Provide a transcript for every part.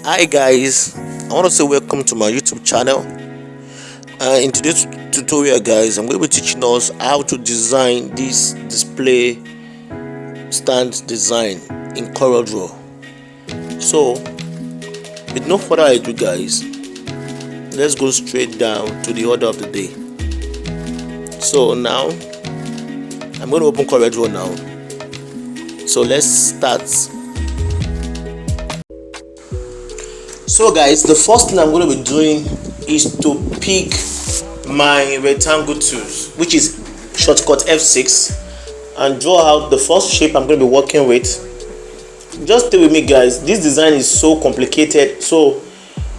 Hi guys, I want to say welcome to my YouTube channel. In today's tutorial guys, I'm going to be teaching us how to design this display stand design in Coreldraw. So with no further ado guys, let's go straight down to the order of the day. So now I'm going to open Coreldraw now. So let's start. So guys, the first thing I'm going to be doing is to pick my rectangle tools, which is shortcut F6, and draw out the first shape I'm going to be working with. Just stay with me guys, this design is so complicated, so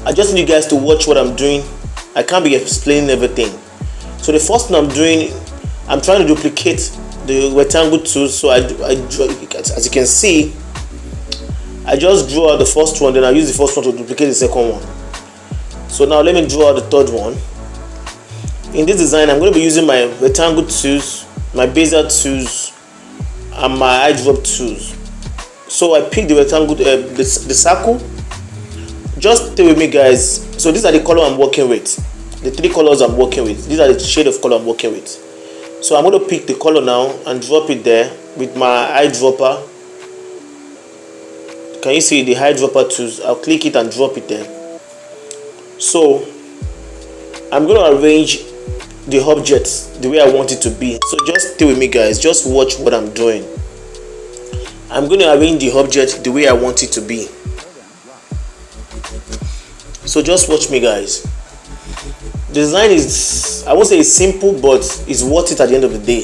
I just need you guys to watch what I'm doing. I can't be explaining everything. So the first thing I'm doing, I'm trying to duplicate the rectangle tools. So I draw, as you can see, I just draw out the first one, then I use the first one to duplicate the second one. So now let me draw out the third one. In this design, I'm going to be using my rectangle tools, my bezier tools, and my eye drop tools. So I picked the rectangle, the circle. Just stay with me guys. So these are the color I'm working with. The three colors I'm working with. These are the shade of color I'm working with. So I'm going to pick the color now and drop it there with my eyedropper. Can you see the eyedropper tools? I'll click it and drop it there. So I'm going to arrange the objects the way I want it to be. So just stay with me guys, just watch what I'm doing. I'm going to arrange the object the way I want it to be. So just watch me guys. The design is, I won't say it's simple, but it's worth it at the end of the day.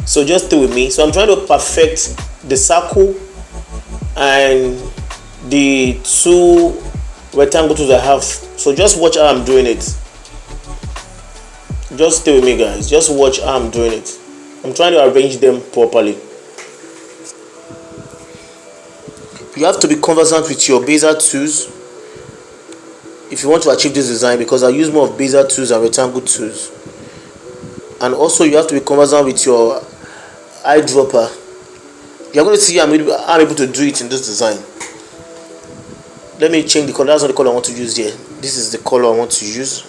So just stay with me. So I'm trying to perfect the circle and the two rectangle tools I have. So just watch how I'm doing it. Just stay with me guys, just watch how I'm doing it. I'm trying to arrange them properly. You have to be conversant with your bezier tools if you want to achieve this design, because I use more of bezier tools and rectangle tools. And also you have to be conversant with your eyedropper. You're going to see I'm able to do it in this design. Let me change the color. That's not the color I want to use here. This is the color I want to use.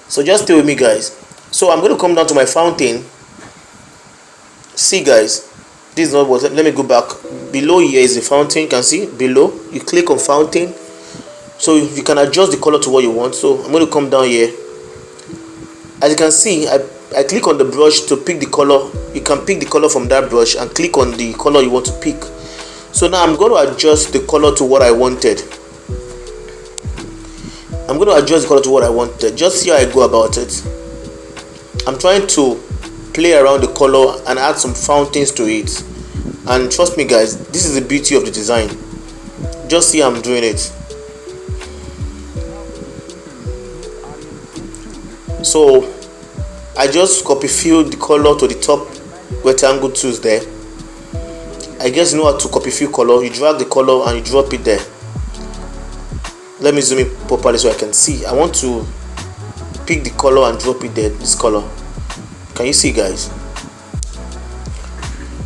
So just stay with me guys. So I'm going to come down to my fountain. See guys, this is not what, let me go back. Below here is the fountain. You can see below, you click on fountain, so you can adjust the color to what you want. So I'm going to come down here. As you can see, I click on the brush to pick the color. You can pick the color from that brush and click on the color you want to pick. So now I'm going to adjust the color to what I wanted. I'm going to adjust the color to what I wanted. Just see how I go about it. I'm trying to play around the color and add some fountains to it. And trust me guys, this is the beauty of the design. Just see how I'm doing it. So I just copy fill the color to the top rectangle tools there. I guess you know how to copy fill color. You drag the color and you drop it there. Let me zoom in properly so I can see. I want to pick the color and drop it there, this color. Can you see guys?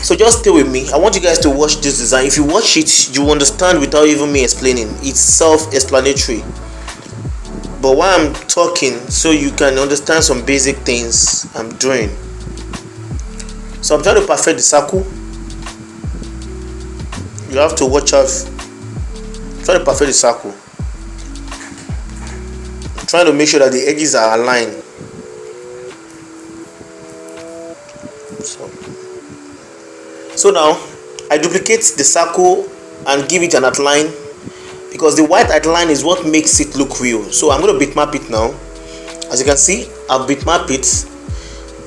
So just stay with me. I want you guys to watch this design. If you watch it, you understand without even me explaining. It's self-explanatory. But while I'm talking, so you can understand some basic things I'm doing. So I'm trying to perfect the circle. You have to watch out. Try to perfect the circle. I'm trying to make sure that the edges are aligned. So now I duplicate the circle and give it an outline, because the white outline is what makes it look real. So I'm going to bitmap it now. As you can see, I've bitmap it.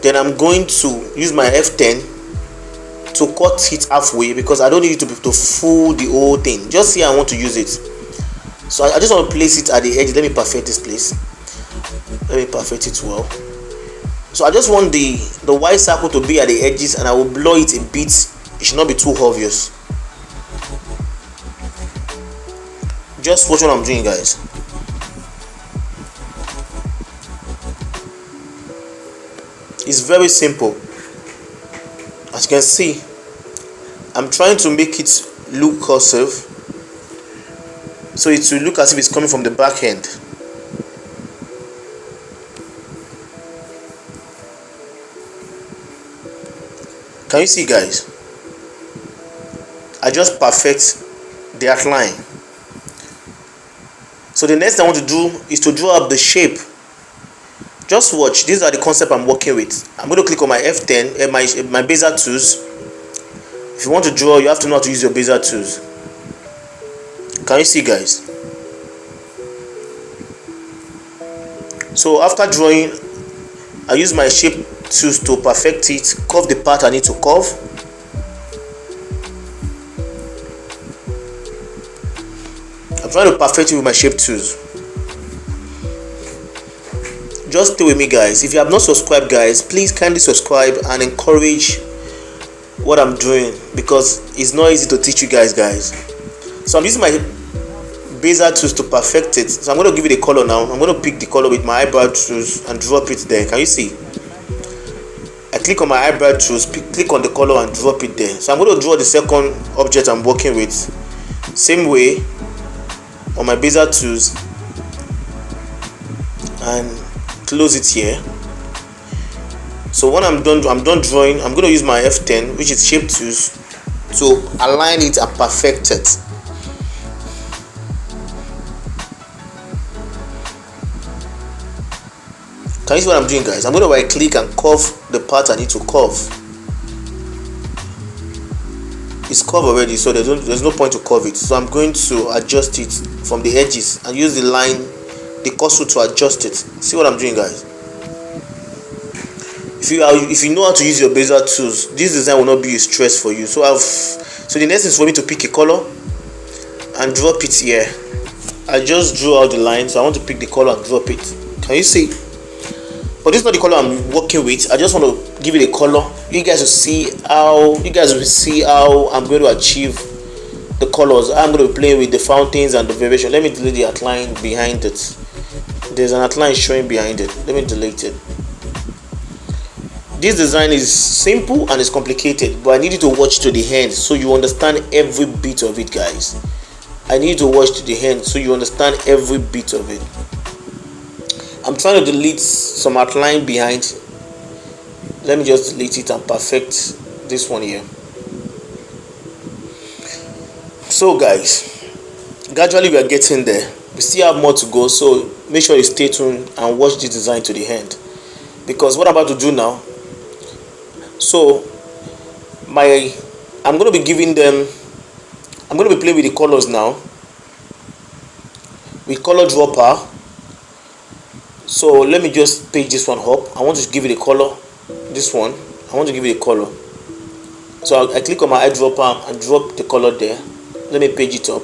Then I'm going to use my F10 to cut it halfway, because I don't need it to fool the whole thing. Just see how I want to use it. So I just want to place it at the edge. Let me perfect this place. Let me perfect it well. So I just want the white circle to be at the edges, and I will blur it a bit. It should not be too obvious. Just watch what I'm doing guys. It's very simple. As you can see, I'm trying to make it look cursive. so it will look as if it's coming from the back end. Can you see, guys? I just perfect the outline. So the next thing I want to do is to draw up the shape. Just watch. These are the concept I'm working with. I'm going to click on my F10, my bezier tools. If you want to draw, you have to know how to use your bezier tools. Can you see, guys? So after drawing, I use my shape tools to perfect it, curve the part I need to curve. I'm trying to perfect it with my shape tools. Just stay with me, guys. If you have not subscribed, guys, please kindly subscribe and encourage what I'm doing, because it's not easy to teach you guys. So I'm using my bezier tools to perfect it. So I'm going to give it a color now. I'm going to pick the color with my eyebrow tools and drop it there. Can you see? I click on my eyebrow tools, click on the color and drop it there. So I'm going to draw the second object I'm working with. Same way on my bezier tools and close it here. So when I'm done drawing, I'm going to use my F10, which is shape tools, to align it and perfect it. Can you see what I'm doing, guys? I'm going to right click and curve the part I need to curve. It's curved already, so there's no point to curve it. So I'm going to adjust it from the edges and use the line, the cursor, to adjust it. See what I'm doing, guys? If you know how to use your bezier tools, this design will not be a stress for you. So the next is for me to pick a color and drop it here. I just drew out the line, so I want to pick the color and drop it. Can you see? But this is not the color I'm working with. I just want to give it a color. You guys will see how I'm going to achieve the colors. I'm going to be playing with the fountains and the variation. Let me delete the outline behind it. There's an outline showing behind it. Let me delete it. This design is simple and it's complicated, but I need you to watch to the end so you understand every bit of it, guys. I need you to watch to the end so you understand every bit of it. I'm trying to delete some outline behind. Let me just delete it and perfect this one here. So, guys, gradually we are getting there. We still have more to go, so make sure you stay tuned and watch this design to the end, because what I'm about to do now, so I'm going to be giving them, I'm going to be playing with the colors now with Coreldraw. So let me just page this one up. I want to give it a color. This one, I want to give it a color. So I click on my eyedropper and drop the color there. Let me page it up.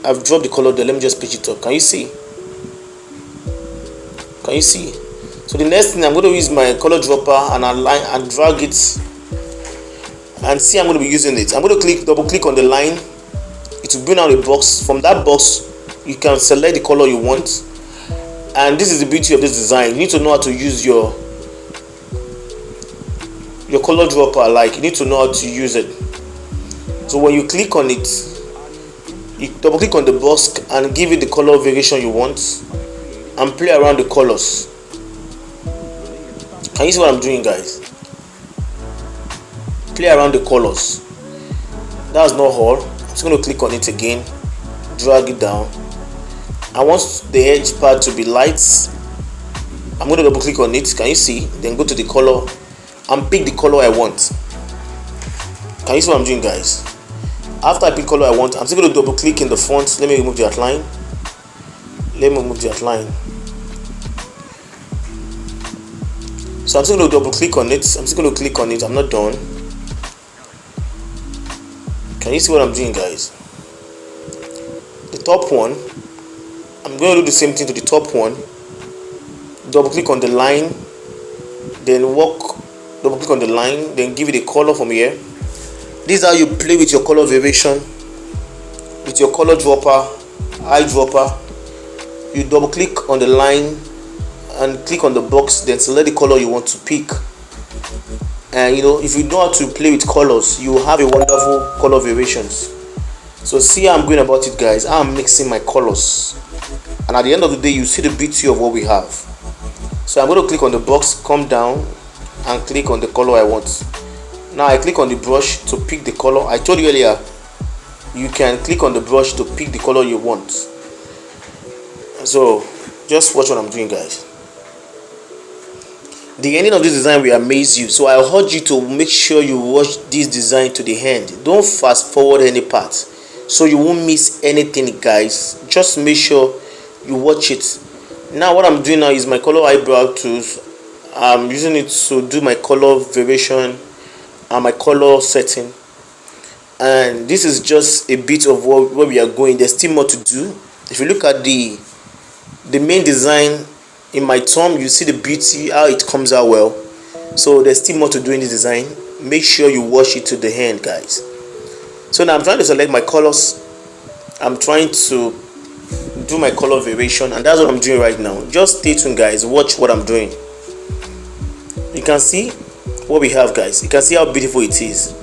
I've dropped the color there. Let me just page it up. Can you see? Can you see? So the next thing, I'm going to use my color dropper and align and drag it. And see, I'm going to be using it. I'm going to double click on the line. It will bring out a box. From that box, you can select the color you want. And this is the beauty of this design. You need to know how to use your color dropper. Like, you need to know how to use it. So when you click on it, you double click on the box and give it the color variation you want and play around the colors. Can you see what I'm doing, guys? Play around the colors. That's not all. I'm just going to click on it again, drag it down. I want the edge part to be light. I'm going to double click on it. Can you see? Then go to the color and pick the color I want. Can you see what I'm doing, guys? After I pick the color I want, I'm still going to double click in the font. Let me remove the outline. Let me remove the outline. So I'm still going to double click on it. I'm still going to click on it. I'm not done. Can you see what I'm doing, guys? The top one, I'm going to do the same thing to the top one. Double click on the line, then double click on the line, then give it a color from here. This is how you play with your color variation with your color dropper, eyedropper. You double click on the line and click on the box, then select the color you want to pick. And if you know how to play with colors, you will have a wonderful color variations. So see how I'm going about it, guys. I'm mixing my colors, and at the end of the day you see the beauty of what we have. So I'm going to click on the box, come down and click on the color I want. Now I click on the brush to pick the color. I told you earlier you can click on the brush to pick the color you want. So just watch what I'm doing, guys. The ending of this design will amaze you, so I urge you to make sure you watch this design to the end. Don't fast forward any part so you won't miss anything, guys. Just make sure you watch it. Now what I'm doing now is my color eyebrow tools. I'm using it to do my color variation and my color setting, and this is just a bit of where we are going. There's still more to do. If you look at the main design in my thumb, you see the beauty, how it comes out well. So there's still more to do in this design. Make sure you watch it to the end, guys. So now I'm trying to select my colors. I'm trying to do my color variation, and that's what I'm doing right now. Just stay tuned, guys. Watch what I'm doing. You can see what we have, guys. You can see how beautiful it is.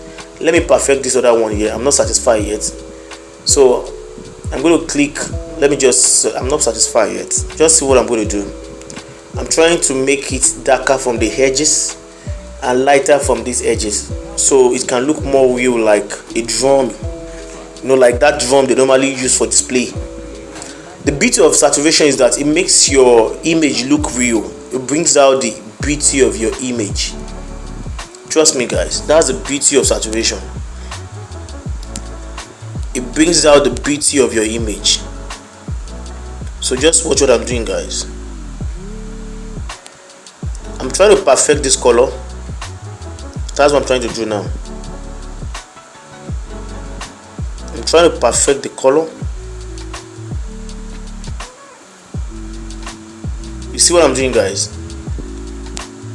Let me perfect this other one here. I'm not satisfied yet, so I'm going to click. I'm not satisfied yet. Just see what I'm going to do. I'm trying to make it darker from the edges and lighter from these edges, so it can look more real, like a drum, like that drum they normally use for display. The beauty of saturation is that it makes your image look real. It brings out the beauty of your image. Trust me, guys, that's the beauty of saturation. It brings out the beauty of your image. So just watch what I'm doing, guys. I'm trying to perfect this color. That's what I'm trying to do now. I'm trying to perfect the color. You see what I'm doing, guys?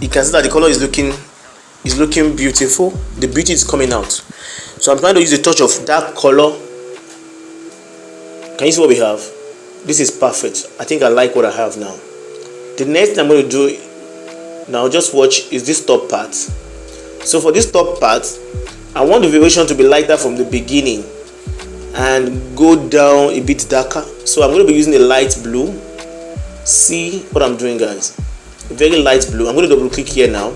You can see that the color is looking beautiful. The beauty is coming out. So I'm trying to use a touch of dark color. Can you see what we have? This is perfect. I think I like what I have now. The next thing I'm going to do now, just watch, is this top part. So for this top part, I want the variation to be lighter from the beginning and go down a bit darker. So I'm going to be using a light blue. See what I'm doing, guys? A very light blue. I'm going to double click here now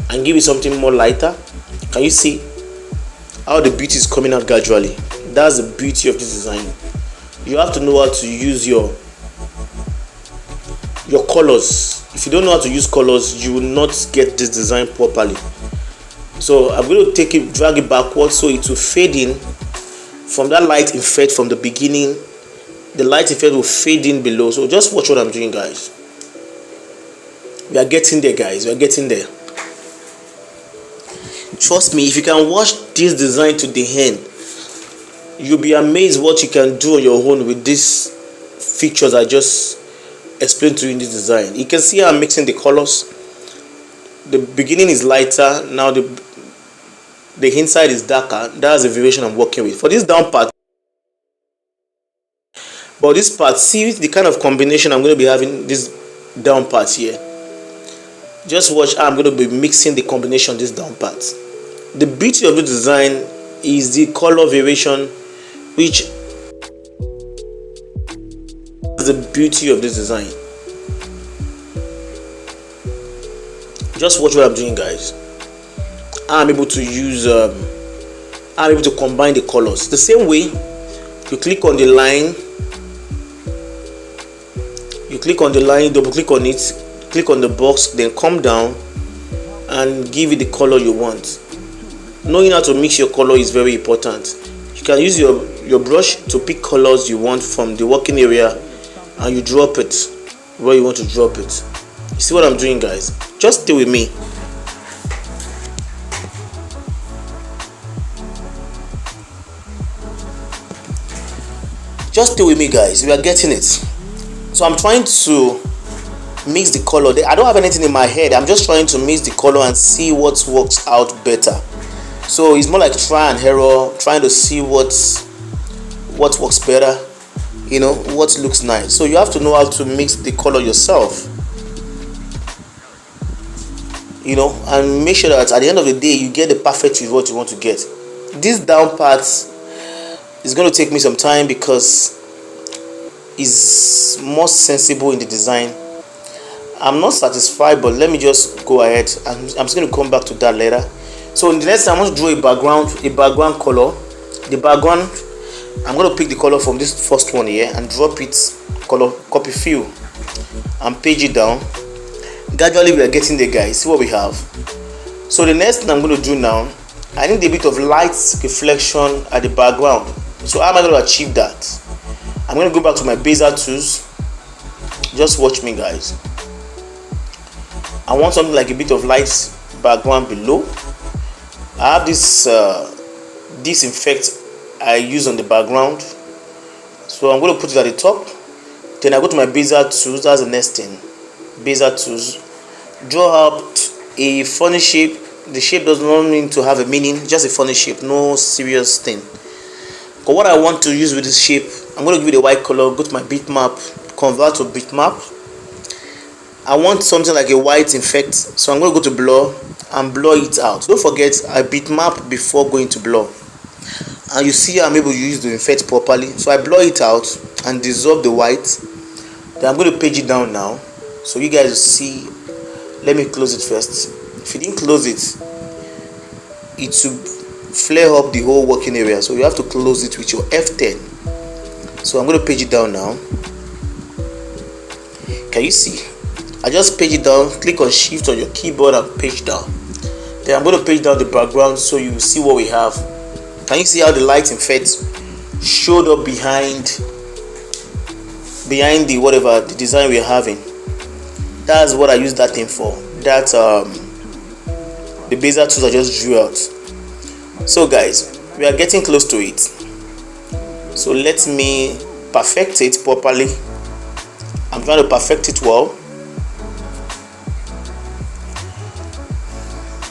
and give it something more lighter. Can you see how the beauty is coming out gradually? That's the beauty of this design. You have to know how to use your colors. If you don't know how to use colors, you will not get this design properly. So I'm going to take it, drag it backwards so it will fade in from that light effect from the beginning. The light effect will fade in below. So just watch what I'm doing, guys. We are getting there, guys. We are getting there. Trust me, if you can watch this design to the end, you'll be amazed what you can do on your own with these features I just explained to you in this design. You can see how I'm mixing the colors. The beginning is lighter. Now the inside is darker. That's the variation I'm working with. For this down part, but this part, see the kind of combination I'm going to be having this down part here. Just watch how I'm going to be mixing the combination this down part. The beauty of the design is the color variation, which is the beauty of this design. Just watch what I'm doing, guys. I'm able to use I'm able to combine the colors the same way. You click on the line, double click on it, click on the box, then come down and give it the color you want. Knowing how to mix your color is very important. You can use your brush to pick colors you want from the working area, and you drop it where you want to drop it. You see what I'm doing, guys? Just stay with me. Just stay with me, guys. We are getting it. So I'm trying to mix the color. I don't have anything in my head. I'm just trying to mix the color and see what works out better. So it's more like try and error, trying to see what works better, what looks nice. So you have to know how to mix the color yourself, and make sure that at the end of the day you get the perfect result you want to get. This down part, It's going to take me some time because it's more sensible in the design. I'm not satisfied, but let me just go ahead. I'm just going to come back to that later. So in the next time, I want to draw a background color. The background, I'm going to pick the color from this first one here and drop it, color copy fill, and page it down. Gradually we are getting there, guys. See what we have. So the next thing I'm going to do now, I need a bit of light reflection at the background. So how am I going to achieve that? I'm going to go back to my bezier tools. Just watch me, guys. I want something like a bit of light background below. I have this effect I use on the background, so I'm going to put it at the top. Then I go to my bezier tools. That's the next thing. Bezier tools. Draw out a funny shape. The shape does not mean to have a meaning, just a funny shape, no serious thing. But what I want to use with this shape, I'm going to give it a white color. Go to my bitmap, convert to bitmap. I want something like a white effect, so I'm going to go to blur and blur it out. Don't forget, I bitmap before going to blur, and you see I'm able to use the effect properly. So I blur it out and dissolve the white. Then I'm going to page it down now, so you guys will see. Let me close it first. If you didn't close it, it should flare up the whole working area, so you have to close it with your F10. So I'm going to page it down now. Can you see? I just page it down. Click on shift on your keyboard and page down. Then I'm going to page down the background so you see what we have. Can you see how the light effect showed up behind the whatever the design we're having? That's what I use that thing for. That the bezier tools I just drew out. So guys, we are getting close to it. So let me perfect it properly. I'm trying to perfect it well.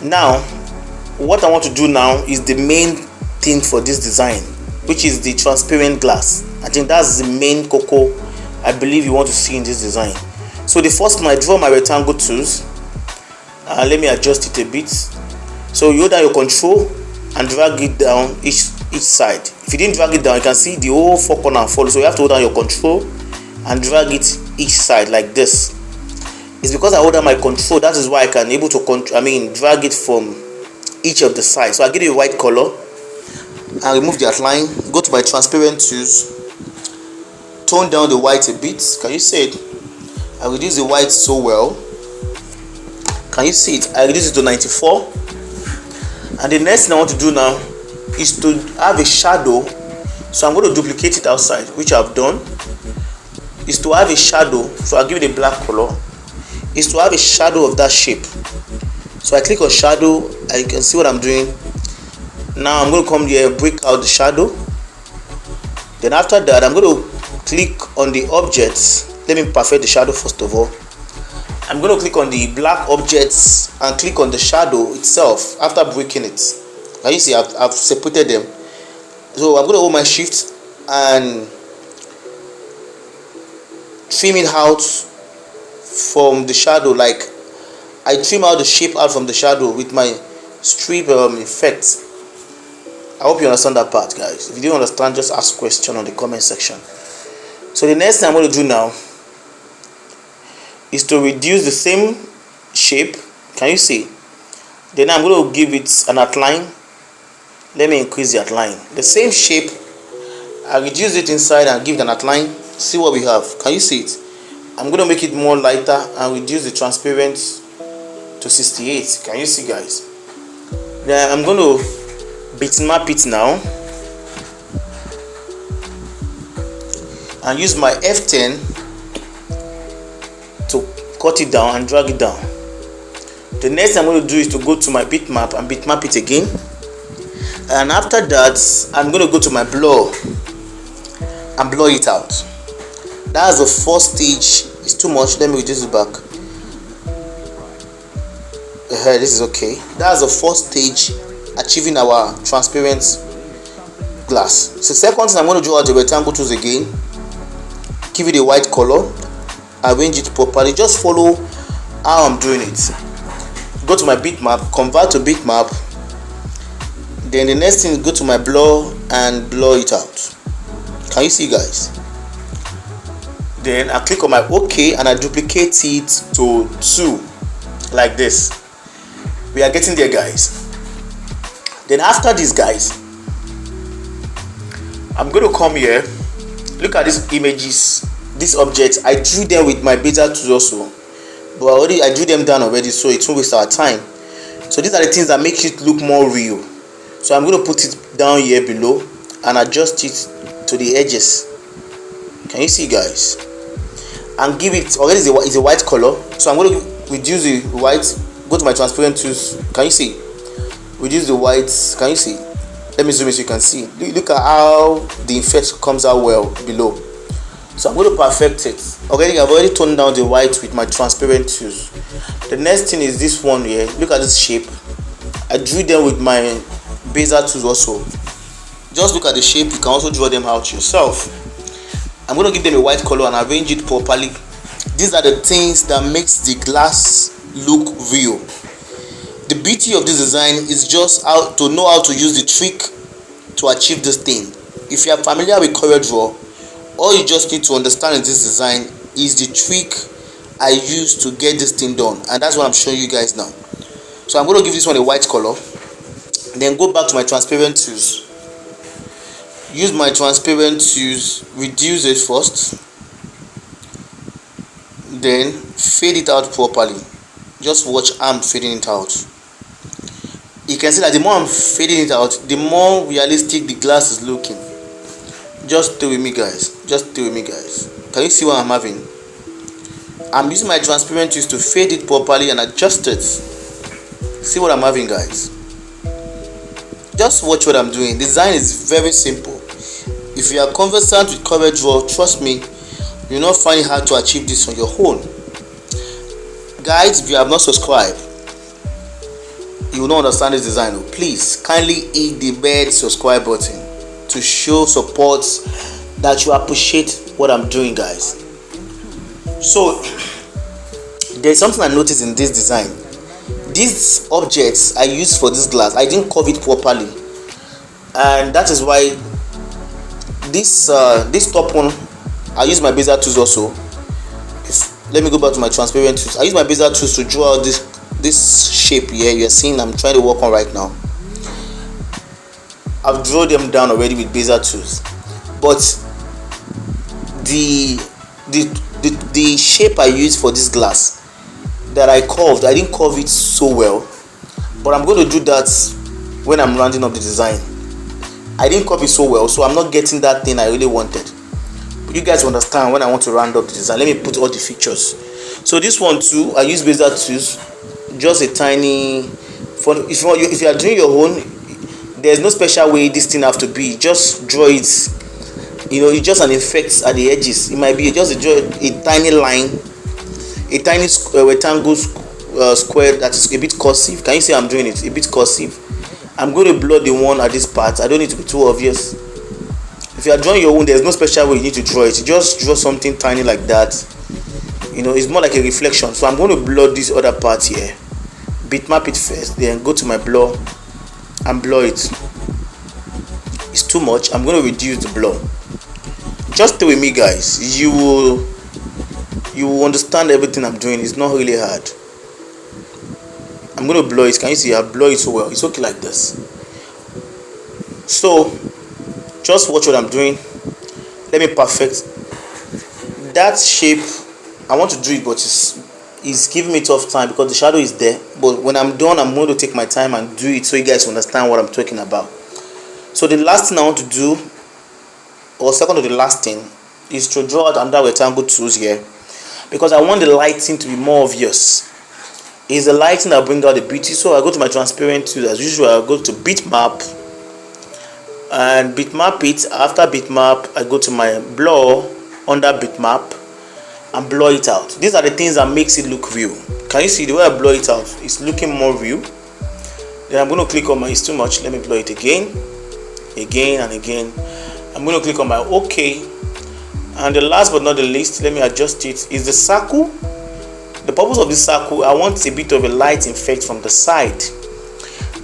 Now, what I want to do now is the main thing for this design, which is the transparent glass. I think that's the main cocoa I believe you want to see in this design. So the first one, I draw my rectangle tools. Let me adjust it a bit. So you hold down your control and drag it down each side. If you didn't drag it down, you can see the whole four corner follow. So you have to hold down your control and drag it each side like this. It's because I hold down my control, that is why I can able to drag it from each of the sides. So I give it a white color and remove the outline. Go to my transparent tools, tone down the white a bit. Can you see it? I reduce the white so well. Can you see it? I reduce it to 94. And the next thing I want to do now is to have a shadow. So I'm going to duplicate it outside, which I've done. Is to have a shadow. So I'll give it a black color. Is to have a shadow of that shape. So I click on shadow and you can see what I'm doing. Now I'm going to come here, break out the shadow. Then after that, I'm going to click on the objects. Let me perfect the shadow first of all. I'm going to click on the black objects and click on the shadow itself after breaking it. Now you see I've separated them. So I'm going to hold my shift and trim it out from the shadow. Like I trim out the shape out from the shadow with my strip effect. I hope you understand that part, guys. If you don't understand, just ask question on the comment section. So the next thing I'm going to do now is to reduce the same shape. Can you see? Then I'm going to give it an outline. Let me increase the outline. The same shape, I reduce it inside and give it an outline. See what we have. Can you see it? I'm going to make it more lighter and reduce the transparent to 68. Can you see, guys? Then I'm going to bitmap it now and use my F10 to cut it down and drag it down. The next thing I'm going to do is to go to my bitmap and bitmap it again. And after that, I'm going to go to my blur and blur it out. That's the first stage. It's too much. Let me reduce it back. This is okay. That's the first stage, achieving our transparent glass. So second thing, I'm going to draw out the rectangle tools again. Give it a white color. Arrange it properly. Just follow how I'm doing it. Go to my bitmap, convert to bitmap. Then the next thing is go to my blur and blur it out. Can you see, guys? Then I click on my OK and I duplicate it to 2 like this. We are getting there, guys. Then after this, guys, I'm going to come here. Look at these images, these objects. I drew them with my beta tools also, but I drew them down already, so it won't waste our time. So these are the things that make it look more real. So I'm going to put it down here below and adjust it to the edges. Can you see, guys? And give it, already it's a white color, so I'm going to reduce the white. Go to my transparent tools. Can you see? Reduce the white. Can you see? Let me zoom in so you can see. Look at how the effect comes out well below. So I'm going to perfect it. I've already toned down the white with my transparent tools. The next thing is this one here. Look at this shape. I drew them with my bezier tools also. Just look at the shape. You can also draw them out yourself. I'm going to give them a white color and arrange it properly. These are the things that makes the glass look real. The beauty of this design is just how to know how to use the trick to achieve this thing. If you are familiar with Coreldraw, all you just need to understand in this design is the trick I use to get this thing done, and that's what I'm showing you guys now. So I'm going to give this one a white color, then go back to my transparent tools. Use my transparent tools, reduce it first, then fade it out properly. Just watch I'm fading it out. You can see that the more I'm fading it out, the more realistic the glass is looking. Just stay with me, guys. Just stay with me, guys. Can you see what I'm having? I'm using my transparent tools to fade it properly and adjust it. See what I'm having, guys? Just watch what I'm doing. Design is very simple. If you are conversant with Coreldraw, trust me, you'll not find it hard to achieve this on your own. Guys, if you have not subscribed, you will not understand this design. Please kindly hit the red subscribe button to show support that you appreciate what I'm doing, guys. So there's something I noticed in this design. These objects I used for this glass, I didn't curve it properly, and that is why this top one, I use my bezier tools also. Let me go back to my transparent tools. I use my bezier tools to draw out this shape here you're seeing I'm trying to work on right now. I've drawn them down already with bezier tools, but the shape I used for this glass that I curved, I didn't curve it so well, but I'm going to do that when I'm rounding up the design. I didn't curve it so well, so I'm not getting that thing I really wanted. But you guys understand when I want to round up the design. Let me put all the features. So this one too, I use bezier tools, just a tiny. If you are doing your own, there's no special way this thing have to be. Just draw it. It's just an effect at the edges. It might be just a tiny line, a tiny rectangle square that is a bit cursive. Can you see I'm doing it? A bit cursive. I'm going to blur the one at this part. I don't need to be too obvious. If you are drawing your own, there's no special way you need to draw it. Just draw something tiny like that. It's more like a reflection. So I'm going to blur this other part here. Bitmap it first, then go to my blur and blur it. It's too much. I'm going to reduce the blur. Just stay with me, guys. You will understand everything I'm doing. It's not really hard. I'm going to blur it. Can you see I blur it so well? It's okay like this. So just watch what I'm doing. Let me perfect that shape. I want to do it, but it's giving me tough time because the shadow is there. But when I'm done, I'm going to take my time and do it so you guys understand what I'm talking about. So the last thing I want to do, or second to the last thing, is to draw out under rectangle tools here, because I want the lighting to be more obvious. It's the lighting that brings out the beauty. So I go to my transparent tools as usual. I go to bitmap and bitmap it. After bitmap, I go to my blur under bitmap and blur it out. These are the things that makes it look real. Can you see the way I blur it out? It's looking more real. Then I'm going to click on my, it's too much. Let me blur it again and again. I'm going to click on my OK. And the last but not the least, let me adjust it, is the circle. The purpose of this circle, I want a bit of a light effect from the side,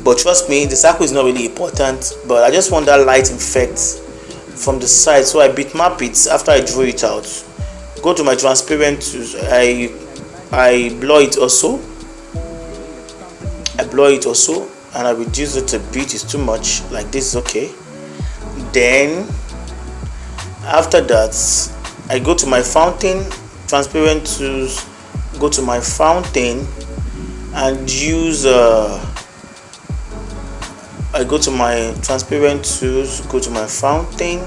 but trust me, the circle is not really important, but I just want that light effect from the side, so I bitmap it after I drew it out. Go to my transparent tools, I blur it also, and I reduce it a bit. It's too much, like this is okay. Then after that, I go to my fountain, transparent tools, go to my fountain and use I go to my transparent tools, go to my fountain,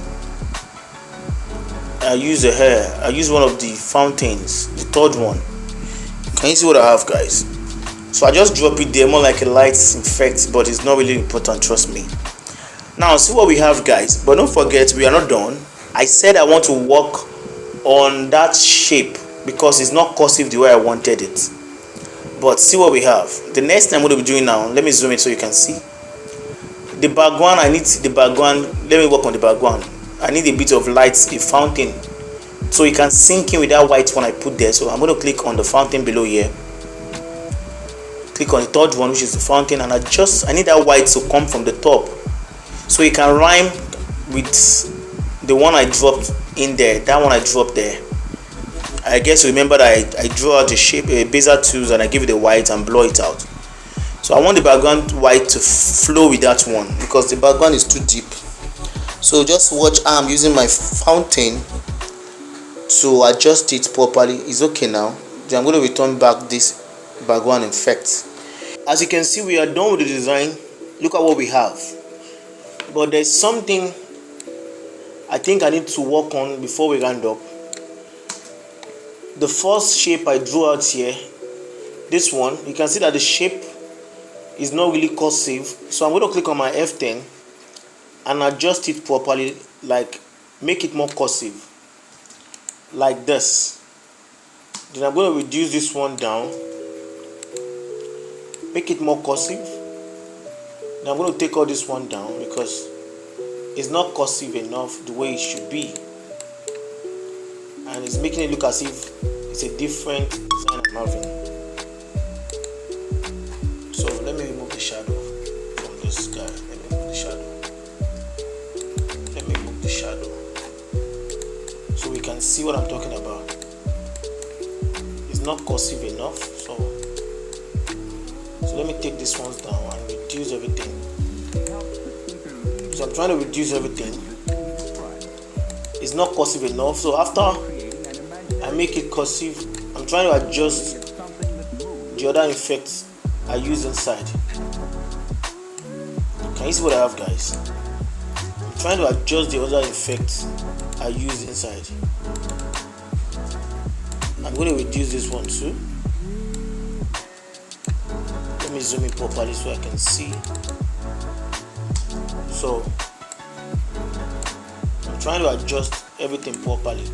I use a hair, I use one of the fountains, the third one. Can you see what I have, guys? So I just drop it there, more like a light effect, but it's not really important, trust me. Now see what we have, guys, but don't forget we are not done. I said I want to work on that shape because it's not cursive the way I wanted it. But see what we have. The next thing I'm going to be doing now, let me zoom it so you can see. The background, I need the background. Let me work on the background. I need a bit of light, a fountain, so you can sink in with that white one I put there. So I'm going to click on the fountain below here. Click on the third one, which is the fountain, and I need that white to come from the top, so you can rhyme with the one I dropped in there. That one I dropped there. I guess you remember that I drew out the shape, bezier tools, and I give it a white and blur it out. So I want the background white to flow with that one because the background is too deep. So just watch how I'm using my fountain to adjust it properly. It's okay now. Then I'm going to return back this background effect. As you can see, we are done with the design. Look at what we have. But there's something I think I need to work on before we round up. The first shape I drew out here, this one, you can see that the shape is not really cursive. So I'm going to click on my F10 and adjust it properly, like make it more cursive, like this. Then I'm going to reduce this one down, make it more cursive. Then I'm going to take all this one down because it's not cursive enough the way it should be, and it's making it look as if it's a different design I'm having. So let me remove the shadow from this guy. Let me remove the shadow so we can see what I'm talking about. It's not cursive enough, so let me take these ones down and reduce everything. So I'm trying to reduce everything. It's not cursive enough, so after I make it cursive, I'm trying to adjust the other effects I use inside. Can you see what I have, guys? I'm trying to adjust the other effects I use inside. I'm going to reduce this one too. Let me zoom in properly so I can see. So I'm trying to adjust everything properly.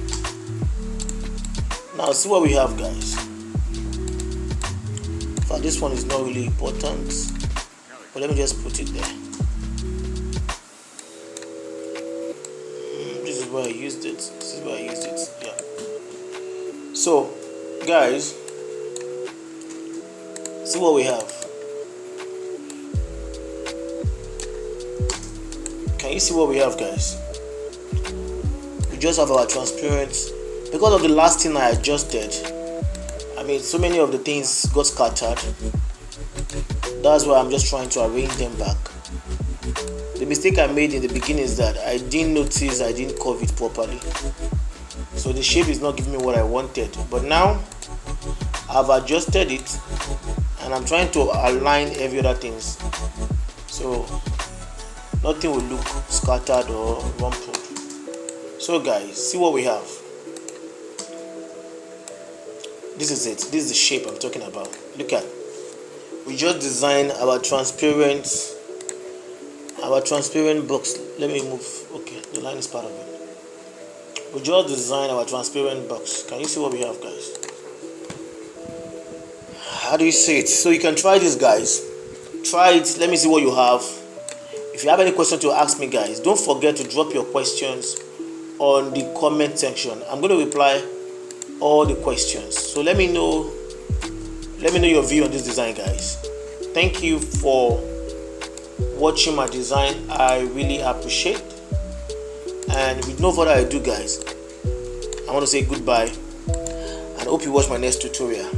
Now see what we have, guys. But this one is not really important, but let me just put it there. This is where I used it. Yeah. So guys, see what we have. Can you see what we have, guys? We just have our transparent. Because of the last thing I adjusted, I mean, so many of the things got scattered. That's why I'm just trying to arrange them back. The mistake I made in the beginning is that I didn't notice I didn't curve it properly. So the shape is not giving me what I wanted. But now I've adjusted it and I'm trying to align every other things. So nothing will look scattered or rumpled. So guys, see what we have. This is it. This is the shape I'm talking about. Look at. We just designed our transparent box. Let me move. Okay, the line is part of it. We just designed our transparent box. Can you see what we have, guys? How do you see it? So you can try this, guys. Try it. Let me see what you have. If you have any question to ask me, guys, don't forget to drop your questions on the comment section. I'm going to reply all the questions. So let me know your view on this design, guys. Thank you for watching my design. I really appreciate. And with no further ado, guys, I want to say goodbye and hope you watch my next tutorial.